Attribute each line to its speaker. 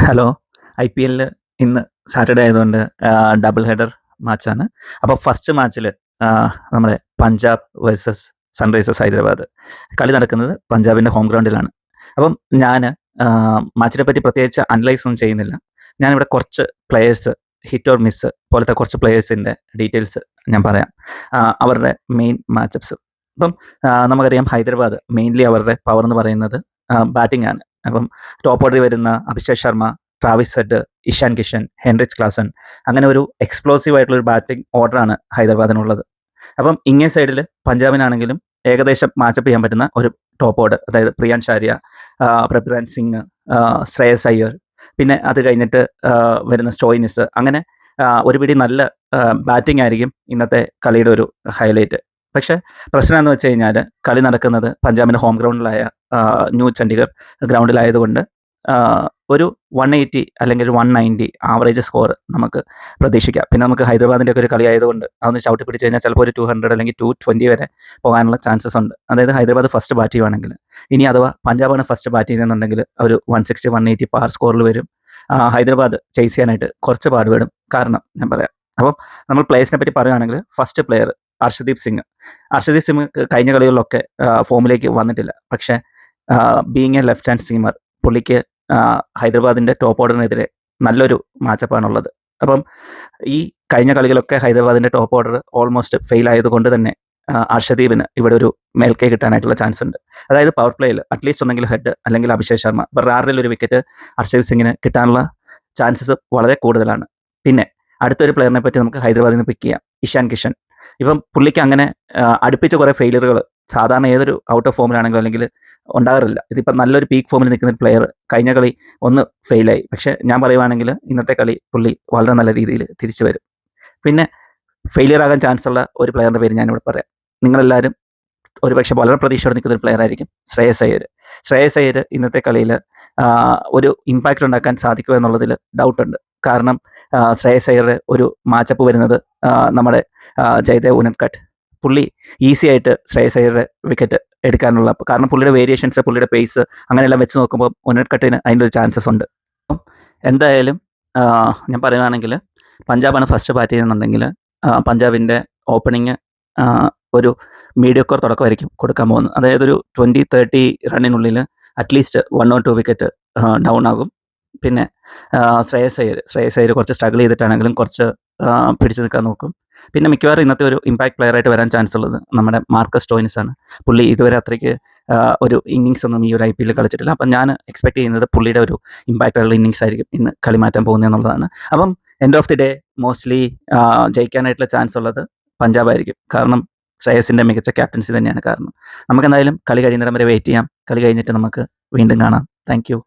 Speaker 1: Hello. IPL ഇന്ന് Saturday ആയതുകൊണ്ട് double header മാച്ചാണ്. അപ്പോൾ ഫസ്റ്റ് മാച്ചിൽ നമ്മുടെ പഞ്ചാബ് വേഴ്സസ് സൺറൈസേഴ്സ് ഹൈദരാബാദ് കളി നടക്കുന്നത് പഞ്ചാബിൻ്റെ ഹോം ഗ്രൗണ്ടിലാണ്. അപ്പം ഞാൻ മാച്ചിനെ പറ്റി പ്രത്യേകിച്ച് അനലൈസ് ഒന്നും ചെയ്യുന്നില്ല. ഞാനിവിടെ കുറച്ച് പ്ലെയേഴ്സ് ഹിറ്റ് ഓർ മിസ് പോലത്തെ കുറച്ച് പ്ലെയേഴ്സിൻ്റെ ഡീറ്റെയിൽസ് ഞാൻ പറയാം. അവരുടെ മെയിൻ മാച്ചപ്സ്. അപ്പം നമുക്കറിയാം ഹൈദരാബാദ് മെയിൻലി അവരുടെ പവർ എന്ന് പറയുന്നത് ബാറ്റിംഗ് ആണ്. അപ്പം ടോപ്പ് ഓർഡറിൽ വരുന്ന Abhishek Sharma, Travis head, Ishan Kishan, Heinrich Klaasen, അങ്ങനെ ഒരു എക്സ്പ്ലോസീവ് ആയിട്ടുള്ളൊരു ബാറ്റിംഗ് ഓർഡറാണ് ഹൈദരാബാദിനുള്ളത്. അപ്പം ഇങ്ങേ സൈഡിൽ പഞ്ചാബിനാണെങ്കിലും ഏകദേശം മാച്ചപ്പ് ചെയ്യാൻ പറ്റുന്ന ഒരു ടോപ്പ് ഓർഡർ, അതായത് പ്രിയാൻ ഷാരിയ, പ്രഭ്രാൻ സിംഗ്, ശ്രേയസ് അയ്യർ, പിന്നെ അത് കഴിഞ്ഞിട്ട് വരുന്ന സ്റ്റോയിനിസ്, അങ്ങനെ ഒരു പിടി നല്ല ബാറ്റിംഗ് ആയിരിക്കും ഇന്നത്തെ കളിയുടെ ഒരു ഹൈലൈറ്റ്. പക്ഷേ പ്രശ്നം എന്ന് വെച്ച് കഴിഞ്ഞാൽ കളി നടക്കുന്നത് പഞ്ചാബിൻ്റെ ഹോം ഗ്രൗണ്ടിലായ ന്യൂ ചണ്ഡീഗഡ് ഗ്രൗണ്ടിലായതുകൊണ്ട് ഒരു 180 അല്ലെങ്കിൽ 190 ആവറേജ് സ്കോർ നമുക്ക് പ്രതീക്ഷിക്കാം. പിന്നെ നമുക്ക് ഹൈദരാബാദിൻ്റെ ഒക്കെ ഒരു കളി ആയതുകൊണ്ട് അതൊന്ന് ചവിട്ടി പിടിച്ച് കഴിഞ്ഞാൽ ചിലപ്പോൾ ഒരു 200 അല്ലെങ്കിൽ 220 വരെ പോകാനുള്ള ചാൻസസ് ഉണ്ട്. അതായത് ഹൈദരാബാദ് ഫസ്റ്റ് ബാറ്റ് ചെയ്യുവാണെങ്കിൽ. ഇനി അഥവാ പഞ്ചാബാണ് ഫസ്റ്റ് ബാറ്റ് ചെയ്യുന്നുണ്ടെങ്കിൽ ഒരു 160 180 പാർ സ്കോറിൽ വരും. ഹൈദരാബാദ് ചേസ് ചെയ്യാനായിട്ട് കുറച്ച് പാടുപെടും. കാരണം ഞാൻ പറയാം. അപ്പം നമ്മൾ പ്ലേയേഴ്സിനെ പറ്റി പറയുകയാണെങ്കിൽ ഫസ്റ്റ് പ്ലെയർ അർഷദീപ് സിംഗ് കഴിഞ്ഞ കളികളിലൊക്കെ ഫോമിലേക്ക് വന്നിട്ടില്ല. പക്ഷേ being A left hand seamer, പുള്ളിക്ക് ഹൈദരാബാദിൻ്റെ ടോപ്പ് ഓർഡറിനെതിരെ നല്ലൊരു മാച്ചപ്പാണുള്ളത്. അപ്പം ഈ കഴിഞ്ഞ കളികളൊക്കെ ഹൈദരാബാദിൻ്റെ ടോപ്പ് ഓർഡർ ഓൾമോസ്റ്റ് ഫെയിൽ ആയതുകൊണ്ട് തന്നെ അർഷദീപിന് ഇവിടെ ഒരു മേൽക്കൈ കിട്ടാനായിട്ടുള്ള ചാൻസ് ഉണ്ട്. അതായത് പവർ പ്ലേയിൽ അറ്റ്ലീസ്റ്റ് ഒന്നെങ്കിൽ ഹെഡ് അല്ലെങ്കിൽ അഭിഷേക് ശർമ്മ, വേറെ ആറിൽ ഒരു വിക്കറ്റ് അർഷദീപ് സിംഗിന് കിട്ടാനുള്ള ചാൻസസ് വളരെ കൂടുതലാണ്. പിന്നെ അടുത്തൊരു പ്ലെയറിനെ പറ്റി നമുക്ക് ഹൈദരാബാദിൽ നിന്ന് പിക്ക് ചെയ്യാം, ഇഷാൻ കിഷൻ. ഇപ്പം പുള്ളിക്ക് അങ്ങനെ അടുപ്പിച്ച കുറേ ഫെയിലിയറുകൾ സാധാരണ ഏതൊരു ഔട്ട് ഓഫ് ഫോമിലാണെങ്കിലും അല്ലെങ്കിൽ ഉണ്ടാകാറില്ല. ഇതിപ്പം നല്ലൊരു പീക്ക് ഫോമിൽ നിൽക്കുന്ന ഒരു പ്ലെയർ കഴിഞ്ഞ കളി ഒന്ന് ഫെയിലായി. പക്ഷേ ഞാൻ പറയുവാണെങ്കിൽ ഇന്നത്തെ കളി പുള്ളി വളരെ നല്ല രീതിയിൽ തിരിച്ചു വരും. പിന്നെ ഫെയിലിയർ ആകാൻ ചാൻസ് ഉള്ള ഒരു പ്ലെയറിൻ്റെ പേര് ഞാനിവിടെ പറയാം. നിങ്ങളെല്ലാവരും ഒരുപക്ഷെ വളരെ പ്രതീക്ഷയോടെ നിൽക്കുന്ന ഒരു പ്ലെയർ ആയിരിക്കും ശ്രേയസ് അയ്യർ. ഇന്നത്തെ കളിയിൽ ഒരു ഇമ്പാക്റ്റ് ഉണ്ടാക്കാൻ സാധിക്കുമോ എന്നുള്ളതിൽ ഡൗട്ടുണ്ട്. കാരണം ശ്രേയസ് അയ്യറുടെ ഒരു മാച്ചപ്പ് വരുന്നത് നമ്മുടെ ജയദേവ് ഉനഡ്കട്ട്. പുള്ളി ഈസി ആയിട്ട് ശ്രേയസ് അയ്യറുടെ വിക്കറ്റ് എടുക്കാനുള്ള, കാരണം പുള്ളിയുടെ വേരിയേഷൻസ്, പുള്ളിയുടെ പേസ്, അങ്ങനെയെല്ലാം വെച്ച് നോക്കുമ്പോൾ ഉനഡ്കട്ടിന് അതിൻ്റെ ഒരു ചാൻസസ് ഉണ്ട്. എന്തായാലും ഞാൻ പറയുകയാണെങ്കിൽ പഞ്ചാബാണ് ഫസ്റ്റ് ബാറ്റ് ചെയ്യുന്നുണ്ടെങ്കിൽ പഞ്ചാബിൻ്റെ ഓപ്പണിങ് ഒരു മീഡിയോക്കർ തുടക്കമായിരിക്കും കൊടുക്കാൻ പോകുന്നത്. അതായത് ഒരു 20-30 റണ്ണിനുള്ളിൽ അറ്റ്ലീസ്റ്റ് 1 or 2 വിക്കറ്റ് ഡൗൺ ആകും. പിന്നെ ശ്രേയസ് അയ്യർ കുറച്ച് സ്ട്രഗിൾ ചെയ്തിട്ടാണെങ്കിലും കുറച്ച് പിടിച്ചു നിൽക്കാൻ നോക്കും. പിന്നെ മിക്കവാറും ഇന്നത്തെ ഒരു ഇമ്പാക്ട് പ്ലെയറായിട്ട് വരാൻ ചാൻസ് ഉള്ളത് നമ്മുടെ മാർക്കസ് സ്റ്റോയിനിസ് ആണ്. പുള്ളി ഇതുവരെ അത്രയ്ക്ക് ഒരു ഇന്നിങ്സ് ഒന്നും ഈ ഒരു IPL കളിച്ചിട്ടില്ല. അപ്പം ഞാൻ എക്സ്പെക്ട് ചെയ്യുന്നത് പുള്ളിയുടെ ഒരു ഇമ്പാക്റ്റ് ആയിട്ടുള്ള ഇന്നിങ്സ് ആയിരിക്കും ഇന്ന് കളി മാറ്റാൻ പോകുന്നത് എന്നുള്ളതാണ്. അപ്പം end of the day mostly ജയിക്കാനായിട്ടുള്ള ചാൻസ് ഉള്ളത് പഞ്ചാബായിരിക്കും. കാരണം ശ്രേയസിൻ്റെ മികച്ച ക്യാപ്റ്റൻസി തന്നെയാണ് കാരണം. നമുക്കെന്തായാലും കളി കഴിയുന്നിടം വരെ വെയിറ്റ് ചെയ്യാം. കളി കഴിഞ്ഞിട്ട് നമുക്ക് വീണ്ടും കാണാം. Thank you.